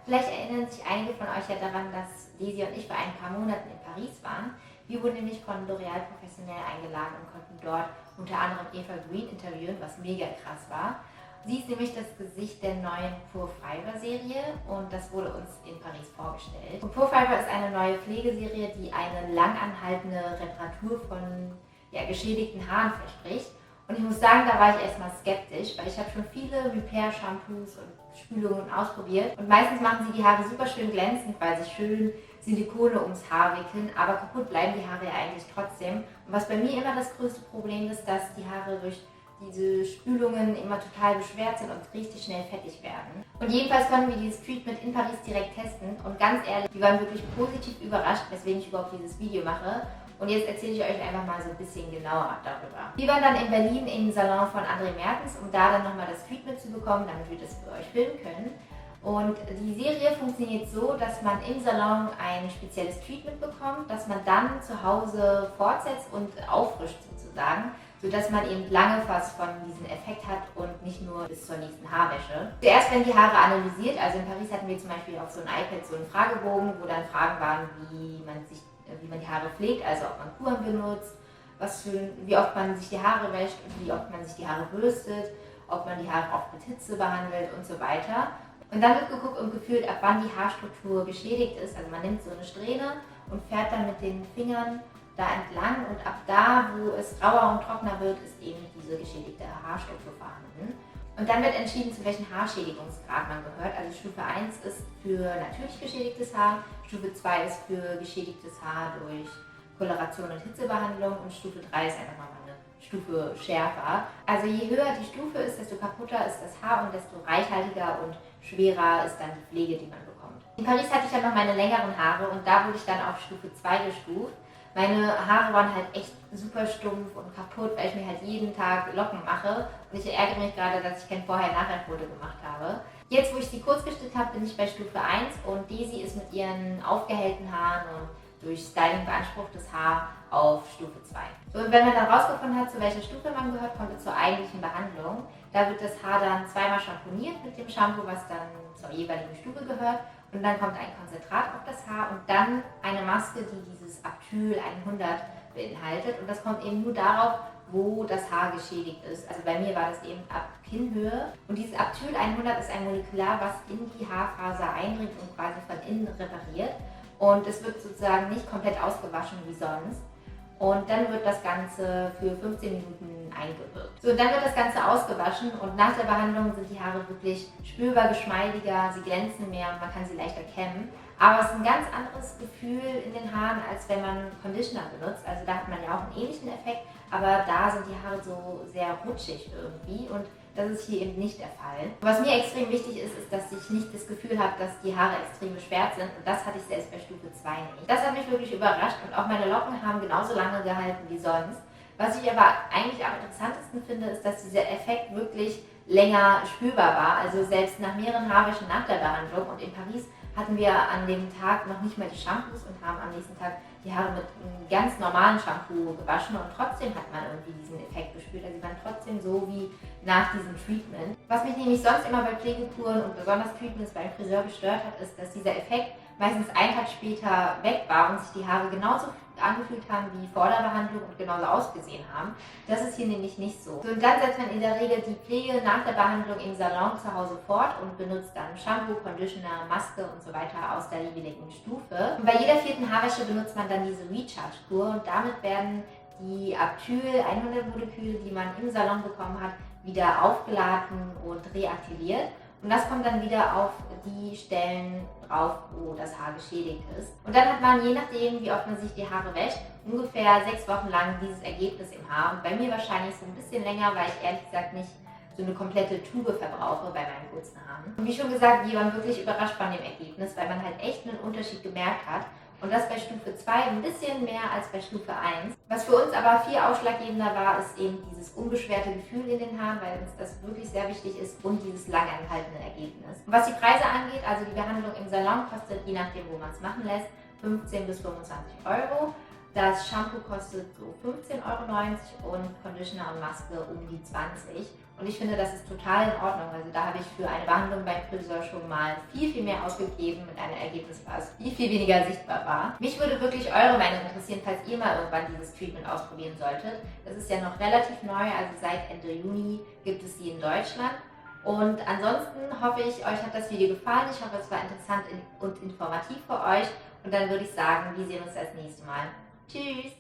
Vielleicht erinnern sich einige von euch ja daran, dass Daisy und ich vor ein paar Monaten in Paris waren. Wir wurden nämlich von L'Oréal professionell eingeladen und konnten dort unter anderem Eva Green interviewen, was mega krass war. Sie ist nämlich das Gesicht der neuen Pour Fibre Serie und das wurde uns in Paris vorgestellt. Und Pour Fibre ist eine neue Pflegeserie, die eine langanhaltende Reparatur von geschädigten Haaren verspricht. Und ich muss sagen, da war ich erstmal skeptisch, weil ich habe schon viele Repair-Shampoos und Spülungen ausprobiert. Und meistens machen sie die Haare super schön glänzend, weil sie schön Silikone ums Haar wickeln, aber kaputt bleiben die Haare ja eigentlich trotzdem. Und was bei mir immer das größte Problem ist, dass die Haare durch diese Spülungen immer total beschwert sind und richtig schnell fettig werden. Und jedenfalls konnten wir dieses Treatment in Paris direkt testen und ganz ehrlich, wir waren wirklich positiv überrascht, weswegen ich überhaupt dieses Video mache. Und jetzt erzähle ich euch einfach mal so ein bisschen genauer darüber. Wir waren dann in Berlin im Salon von André Mertens, um da dann nochmal das Treatment zu bekommen, damit wir das für euch filmen können. Und die Serie funktioniert so, dass man im Salon ein spezielles Treatment bekommt, das man dann zu Hause fortsetzt und auffrischt sozusagen, sodass man eben lange was von diesem Effekt hat und nicht nur bis zur nächsten Haarwäsche. Zuerst werden die Haare analysiert, also in Paris hatten wir zum Beispiel auf so einem iPad so einen Fragebogen, wo dann Fragen waren, wie man die Haare pflegt, also ob man Kuren benutzt, wie oft man sich die Haare wäscht und wie oft man sich die Haare bürstet, ob man die Haare oft mit Hitze behandelt und so weiter. Und dann wird geguckt und gefühlt, ab wann die Haarstruktur geschädigt ist. Also man nimmt so eine Strähne und fährt dann mit den Fingern da entlang und ab da, wo es rauer und trockener wird, ist eben diese geschädigte Haarstruktur vorhanden. Und dann wird entschieden, zu welchem Haarschädigungsgrad man gehört. Also Stufe 1 ist für natürlich geschädigtes Haar, Stufe 2 ist für geschädigtes Haar durch Koloration und Hitzebehandlung und Stufe 3 ist einfach nochmal eine Stufe schärfer. Also je höher die Stufe ist, desto kaputter ist das Haar und desto reichhaltiger und schwerer ist dann die Pflege, die man bekommt. In Paris hatte ich ja noch meine längeren Haare und da wurde ich dann auf Stufe 2 gestuft. Meine Haare waren halt echt super stumpf und kaputt, weil ich mir halt jeden Tag Locken mache. Und ich ärgere mich gerade, dass ich kein Vorher-Nachher-Foto gemacht habe. Jetzt, wo ich sie kurz geschnitten habe, bin ich bei Stufe 1 und Daisy ist mit ihren aufgehellten Haaren und durch Styling beanspruchtes Haar auf Stufe 2. So, und wenn man dann rausgefunden hat, zu welcher Stufe man gehört, kommt es zur eigentlichen Behandlung. Da wird das Haar dann zweimal schamponiert mit dem Shampoo, was dann zur jeweiligen Stufe gehört. Und dann kommt ein Konzentrat auf das Haar und dann eine Maske, die dieses Abtyl 100 beinhaltet. Und das kommt eben nur darauf, wo das Haar geschädigt ist. Also bei mir war das eben ab Kinnhöhe. Und dieses Abtyl 100 ist ein Molekular, was in die Haarfaser eindringt und quasi von innen repariert. Und es wird sozusagen nicht komplett ausgewaschen wie sonst. Und dann wird das Ganze für 15 Minuten eingewirkt. So, dann wird das Ganze ausgewaschen und nach der Behandlung sind die Haare wirklich spürbar geschmeidiger, sie glänzen mehr und man kann sie leichter kämmen. Aber es ist ein ganz anderes Gefühl in den Haaren, als wenn man Conditioner benutzt. Also da hat man ja auch einen ähnlichen Effekt, aber da sind die Haare so sehr rutschig irgendwie und das ist hier eben nicht der Fall. Was mir extrem wichtig ist, ist, dass ich nicht das Gefühl habe, dass die Haare extrem beschwert sind und das hatte ich selbst bei Stufe 2 nicht. Das hat mich wirklich überrascht und auch meine Locken haben genauso lange gehalten wie sonst. Was ich aber eigentlich am interessantesten finde, ist, dass dieser Effekt wirklich länger spürbar war, also selbst nach mehreren Haarwäschen nach der Behandlung. Und in Paris hatten wir an dem Tag noch nicht mal die Shampoos und haben am nächsten Tag die Haare mit einem ganz normalen Shampoo gewaschen und trotzdem hat man irgendwie diesen Effekt gespürt. Also sie waren trotzdem so wie nach diesem Treatment. Was mich nämlich sonst immer bei Pflegekuren und besonders Treatments beim Friseur gestört hat, ist, dass dieser Effekt meistens einen Tag später weg war und sich die Haare genauso angefühlt haben wie vor der Behandlung und genauso ausgesehen haben. Das ist hier nämlich nicht so. Und dann setzt man in der Regel die Pflege nach der Behandlung im Salon zu Hause fort und benutzt dann Shampoo, Conditioner, Maske und so weiter aus der jeweiligen Stufe. Und bei jeder 4. Haarwäsche benutzt man dann diese Recharge-Kur und damit werden die Abtyl 100 Moleküle, die man im Salon bekommen hat, wieder aufgeladen und reaktiviert. Und das kommt dann wieder auf die Stellen drauf, wo das Haar geschädigt ist. Und dann hat man, je nachdem, wie oft man sich die Haare wäscht, ungefähr 6 Wochen lang dieses Ergebnis im Haar. Und bei mir wahrscheinlich so ein bisschen länger, weil ich ehrlich gesagt nicht so eine komplette Tube verbrauche bei meinen kurzen Haaren. Und wie schon gesagt, wir waren wirklich überrascht von dem Ergebnis, weil man halt echt einen Unterschied gemerkt hat. Und das bei Stufe 2 ein bisschen mehr als bei Stufe 1. Was für uns aber viel ausschlaggebender war, ist eben dieses unbeschwerte Gefühl in den Haaren, weil uns das wirklich sehr wichtig ist und dieses langanhaltende Ergebnis. Und was die Preise angeht, also die Behandlung im Salon kostet, je nachdem wo man es machen lässt, 15 bis 25 Euro. Das Shampoo kostet so 15,90 € und Conditioner und Maske um die 20. Und ich finde, das ist total in Ordnung. Also da habe ich für eine Behandlung beim Friseur schon mal viel mehr ausgegeben mit einem Ergebnis, was viel weniger sichtbar war. Mich würde wirklich eure Meinung interessieren, falls ihr mal irgendwann dieses Treatment ausprobieren solltet. Das ist ja noch relativ neu, also seit Ende Juni gibt es die in Deutschland. Und ansonsten hoffe ich, euch hat das Video gefallen. Ich hoffe, es war interessant und informativ für euch. Und dann würde ich sagen, wir sehen uns das nächste Mal. Tschüss!